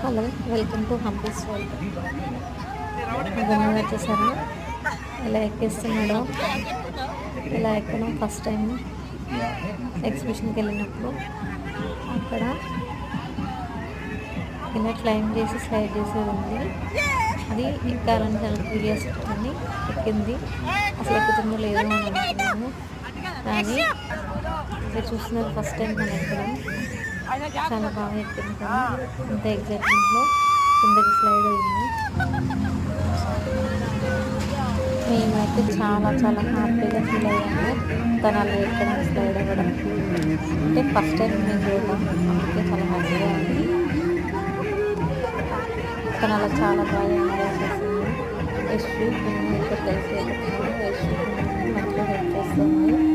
Hello, welcome to Hampi's world. గుమ్మగా వచ్చేసారా ఎలా ఎక్కేస్తున్నాడో. ఇలా ఎక్కడం ఫస్ట్ టైం ఎగ్జిబిషన్కి వెళ్ళినప్పుడు అక్కడ ఇలా క్లైంబ్ చేసి స్లైడ్ చేసేది ఉంది. అది ఎక్కాలని చాలా క్యూరియాసిటీ అని ఎక్కింది. అసలు ఎక్కుతుందో లేదో అని అనుకున్నాము, కానీ ఇక్కడ చూస్తున్నారు ఫస్ట్ టైం మనం ఎక్కడం. చాలా బాగా ఎక్కింది కదా, అంత ఎగ్జైట్మెంట్లో కిందకి స్లైడ్ అయింది. మేమైతే చాలా చాలా హ్యాపీగా ఫీల్ అయ్యాము తను అలా ఎక్కడం, స్లైడ్ అవ్వడం. అంటే ఫస్ట్ టైం మేము చూడడం, అందుకే చాలా హ్యాపీగా ఉంది. తను అలా చాలా బాగా ఎంజాయ్ చేసింది. యశ్వి ఇక్కడ కలిసి వెళ్తున్నాడు. యశ్వి మధ్యలో హెల్ప్ చేస్తుంది.